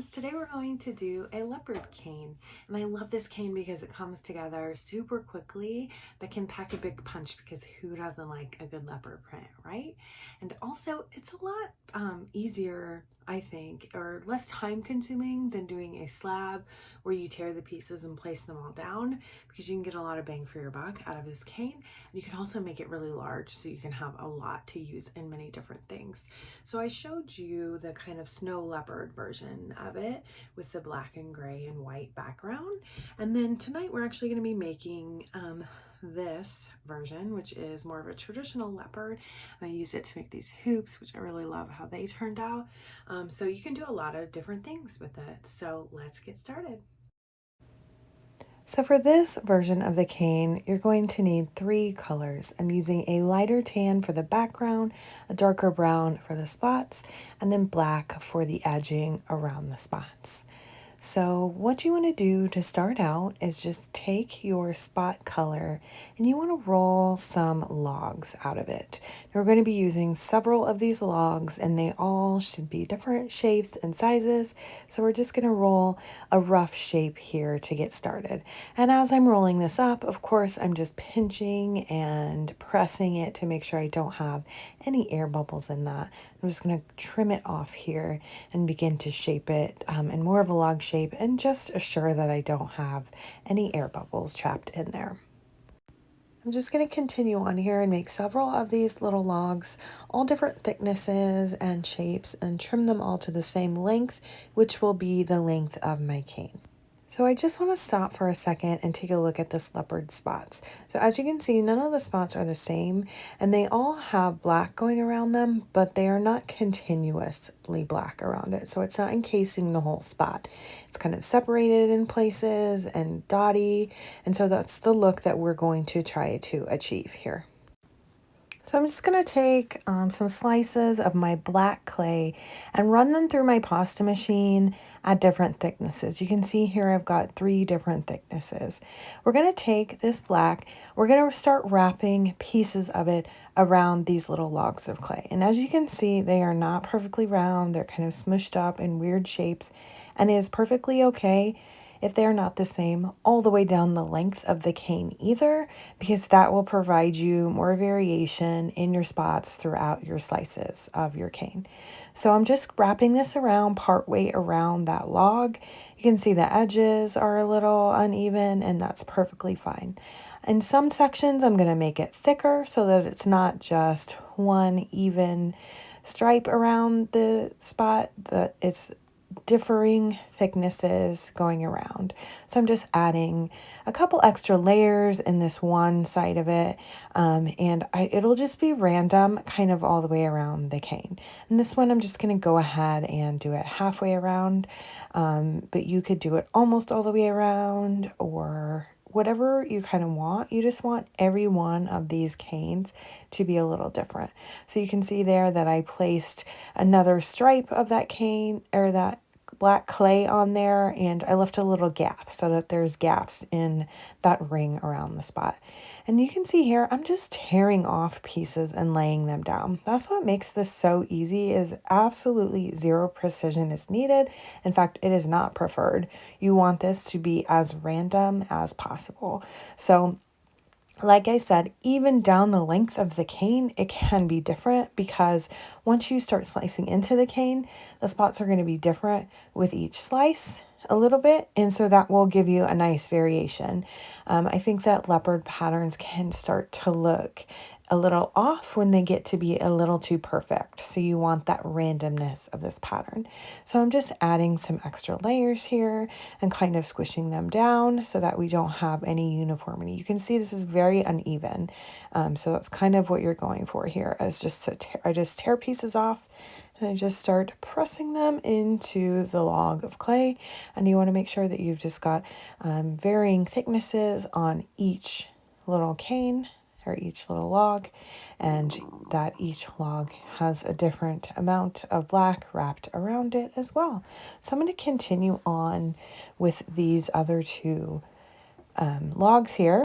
friends, today we're going to do a leopard cane, and I love this cane because it comes together super quickly but can pack a big punch, because who doesn't like a good leopard print, right? And also it's a lot easier, I think, or less time consuming than doing a slab where you tear the pieces and place them all down, because you can get a lot of bang for your buck out of this cane. And you can also make it really large so you can have a lot to use in many different things. So I showed you the kind of snow leopard version of it with the black and gray and white background. And then tonight we're actually going to be making this version, which is more of a traditional leopard. I used it to make these hoops, which I really love how they turned out. So you can do a lot of different things with it. So let's get started. So for this version of the cane, you're going to need 3 colors. I'm using a lighter tan for the background, a darker brown for the spots, and then black for the edging around the spots. So what you want to do to start out is just take your spot color and you want to roll some logs out of it. Now we're going to be using several of these logs, and they all should be different shapes and sizes. So we're just going to roll a rough shape here to get started. And as I'm rolling this up, of course, I'm just pinching and pressing it to make sure I don't have any air bubbles in that. I'm just going to trim it off here and begin to shape it in more of a log shape, and just assure that I don't have any air bubbles trapped in there. I'm just going to continue on here and make several of these little logs, all different thicknesses and shapes, and trim them all to the same length, which will be the length of my cane. So I just want to stop for a second and take a look at this leopard spots. So as you can see, none of the spots are the same, and they all have black going around them, but they are not continuously black around it. So it's not encasing the whole spot. It's kind of separated in places and dotty. And so that's the look that we're going to try to achieve here. So I'm just going to take some slices of my black clay and run them through my pasta machine at different thicknesses. You can see here I've got 3 different thicknesses. We're going to take this black, we're going to start wrapping pieces of it around these little logs of clay. And as you can see, they are not perfectly round. They're kind of smushed up in weird shapes, and it is perfectly okay if they're not the same all the way down the length of the cane either, because that will provide you more variation in your spots throughout your slices of your cane. So I'm just wrapping this around partway around that log. You can see the edges are a little uneven, and that's perfectly fine. In some sections, I'm going to make it thicker so that it's not just one even stripe around the spot, that it's differing thicknesses going around. So I'm just adding a couple extra layers in this one side of it, and it'll just be random kind of all the way around the cane. And this one I'm just going to go ahead and do it halfway around, but you could do it almost all the way around, or whatever you kind of want. You just want every one of these canes to be a little different. So you can see there that I placed another stripe of that cane, or that black clay on there, and I left a little gap so that there's gaps in that ring around the spot. And you can see here, I'm just tearing off pieces and laying them down. That's what makes this so easy, is absolutely zero precision is needed. In fact, it is not preferred. You want this to be as random as possible. So like I said, even down the length of the cane, it can be different, because once you start slicing into the cane, the spots are going to be different with each slice a little bit, and so that will give you a nice variation. I think that leopard patterns can start to look a little off when they get to be a little too perfect. So you want that randomness of this pattern. So I'm just adding some extra layers here and kind of squishing them down so that we don't have any uniformity. You can see this is very uneven. So that's kind of what you're going for here, is just I just tear pieces off, and I just start pressing them into the log of clay. And you want to make sure that you've just got varying thicknesses on each little cane, or each little log, and that each log has a different amount of black wrapped around it as well. So I'm going to continue on with these other 2 logs here.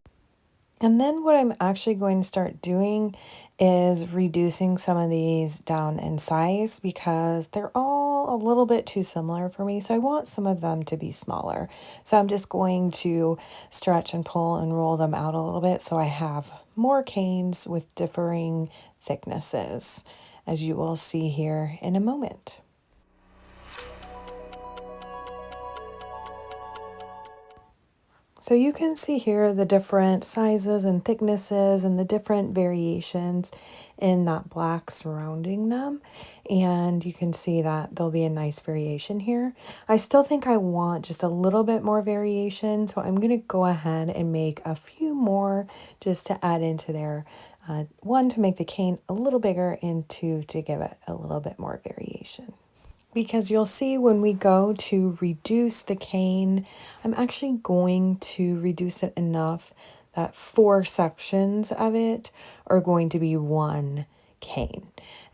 And then what I'm actually going to start doing is reducing some of these down in size, because they're all all a little bit too similar for me, so I want some of them to be smaller. So I'm just going to stretch and pull and roll them out a little bit so I have more canes with differing thicknesses, as you will see here in a moment. So you can see here the different sizes and thicknesses and the different variations in that black surrounding them. And you can see that there'll be a nice variation here. I still think I want just a little bit more variation, so I'm going to go ahead and make a few more just to add into there. One, to make the cane a little bigger, and two, to give it a little bit more variation. Because you'll see when we go to reduce the cane, I'm actually going to reduce it enough that 4 sections of it are going to be one cane.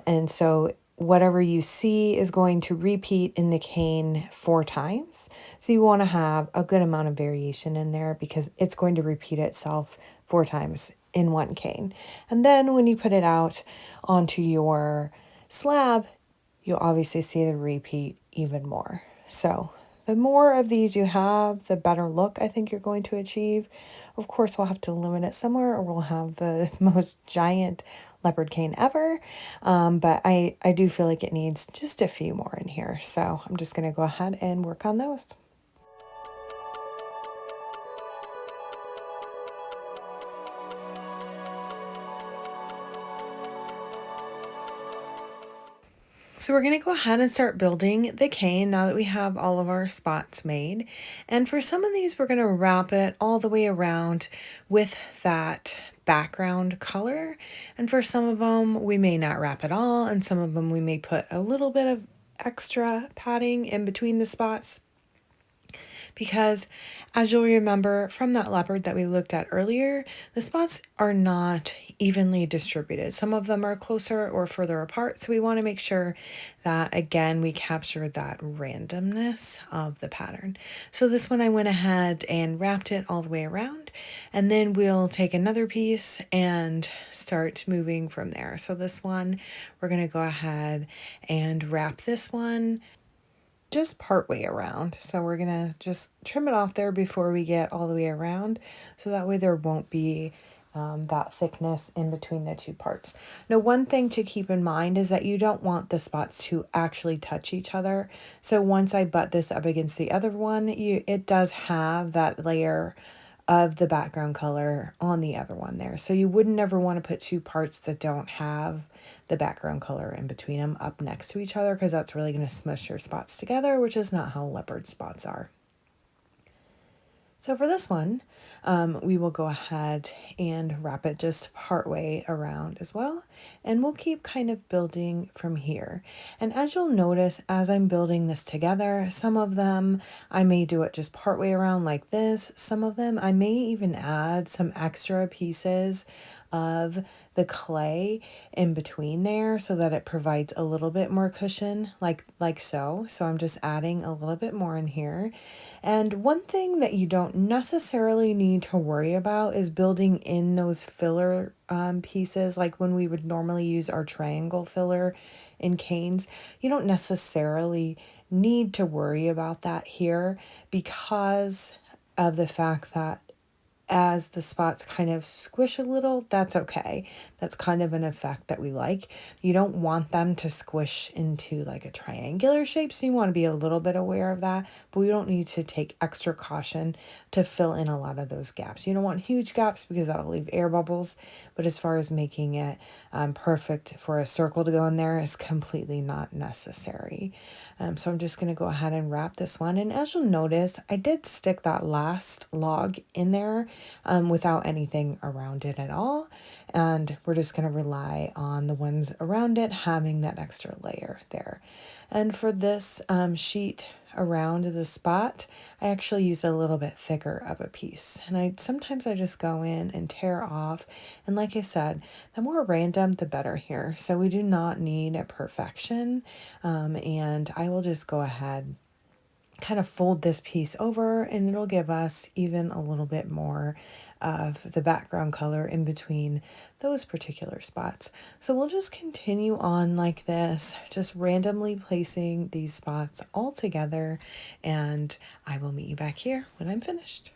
And so whatever you see is going to repeat in the cane 4 times. So you want to have a good amount of variation in there because it's going to repeat itself 4 times in one cane. And then when you put it out onto your slab, you'll obviously see the repeat even more. So the more of these you have, the better look I think you're going to achieve. Of course, we'll have to limit it somewhere or we'll have the most giant leopard cane ever. But I do feel like it needs just a few more in here. So I'm just going to go ahead and work on those. So we're going to go ahead and start building the cane now that we have all of our spots made. And for some of these, we're going to wrap it all the way around with that background color. And for some of them, we may not wrap at all. And some of them, we may put a little bit of extra padding in between the spots. Because as you'll remember from that leopard that we looked at earlier, the spots are not evenly distributed. Some of them are closer or further apart, so we want to make sure that, again, we capture that randomness of the pattern. So this one I went ahead and wrapped it all the way around, and then we'll take another piece and start moving from there. So this one, we're going to go ahead and wrap this one just part way around. So we're gonna just trim it off there before we get all the way around, so that way there won't be that thickness in between the two parts. Now, one thing to keep in mind is that you don't want the spots to actually touch each other. So once I butt this up against the other one, it does have that layer of the background color on the other one there. So you wouldn't ever want to put two parts that don't have the background color in between them up next to each other, because that's really going to smush your spots together, which is not how leopard spots are. So for this one, we will go ahead and wrap it just part way around as well. And we'll keep kind of building from here. And as you'll notice, as I'm building this together, some of them I may do it just part way around like this. Some of them I may even add some extra pieces of the clay in between there so that it provides a little bit more cushion, like so. So I'm just adding a little bit more in here. And one thing that you don't necessarily need to worry about is building in those filler pieces, like when we would normally use our triangle filler in canes. You don't necessarily need to worry about that here because of the fact that as the spots kind of squish a little, that's okay. That's kind of an effect that we like. You don't want them to squish into like a triangular shape, so you want to be a little bit aware of that, but we don't need to take extra caution to fill in a lot of those gaps. You don't want huge gaps because that'll leave air bubbles, but as far as making it perfect for a circle to go in there is completely not necessary. So I'm just going to go ahead and wrap this one. And as you'll notice, I did stick that last log in there without anything around it at all. And we're just going to rely on the ones around it having that extra layer there. And for this sheet around the spot, I actually used a little bit thicker of a piece. And sometimes I just go in and tear off. And like I said, the more random, the better here. So we do not need a perfection. And I will just go ahead kind of fold this piece over, and it'll give us even a little bit more of the background color in between those particular spots. So we'll just continue on like this, just randomly placing these spots all together, and I will meet you back here when I'm finished.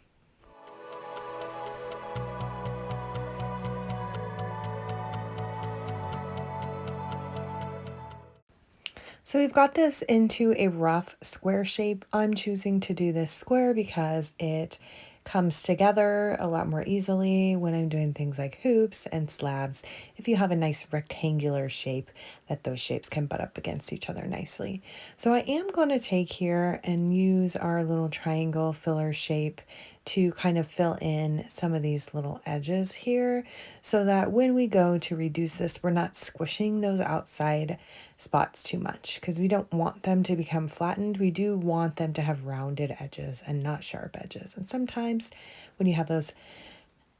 So we've got this into a rough square shape. I'm choosing to do this square because it comes together a lot more easily when I'm doing things like hoops and slabs. If you have a nice rectangular shape, that those shapes can butt up against each other nicely. So I am going to take here and use our little triangle filler shape to kind of fill in some of these little edges here, so that when we go to reduce this, we're not squishing those outside spots too much, because we don't want them to become flattened. We do want them to have rounded edges and not sharp edges. And sometimes when you have those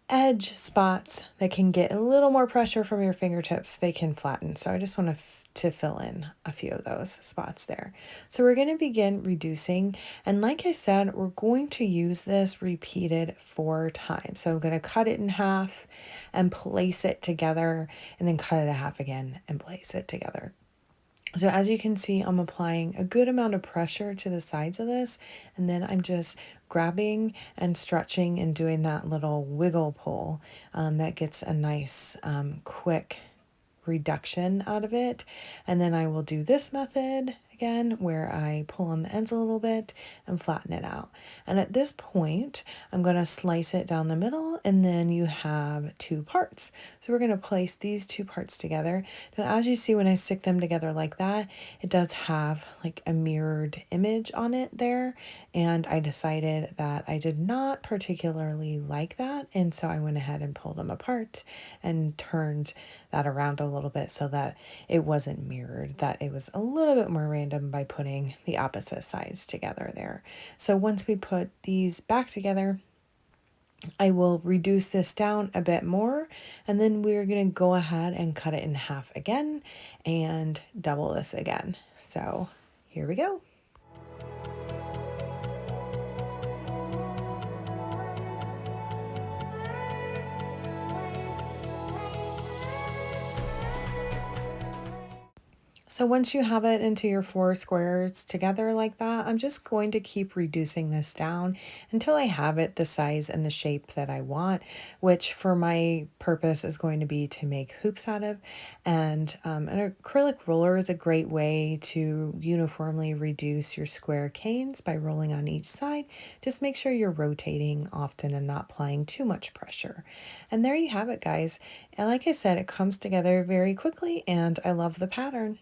edge spots that can get a little more pressure from your fingertips, they can flatten. So I just want to fill in a few of those spots there. So we're going to begin reducing. And like I said, we're going to use this repeated 4 times. So I'm going to cut it in half and place it together, and then cut it in half again and place it together. So as you can see, I'm applying a good amount of pressure to the sides of this, and then I'm just grabbing and stretching and doing that little wiggle pull that gets a nice quick reduction out of it. And then I will do this method again, where I pull on the ends a little bit and flatten it out. And at this point, I'm going to slice it down the middle, and then you have 2 parts. So we're going to place these 2 parts together. Now, as you see, when I stick them together like that, it does have like a mirrored image on it there. And I decided that I did not particularly like that. And so I went ahead and pulled them apart and turned that around a little bit so that it wasn't mirrored, that it was a little bit more random by putting the opposite sides together there. So once we put these back together, I will reduce this down a bit more, and then we're going to go ahead and cut it in half again and double this again. So here we go. So once you have it into your 4 squares together like that, I'm just going to keep reducing this down until I have it the size and the shape that I want, which for my purpose is going to be to make hoops out of. And an acrylic roller is a great way to uniformly reduce your square canes by rolling on each side. Just make sure you're rotating often and not applying too much pressure. And there you have it, guys. And like I said, it comes together very quickly, and I love the pattern.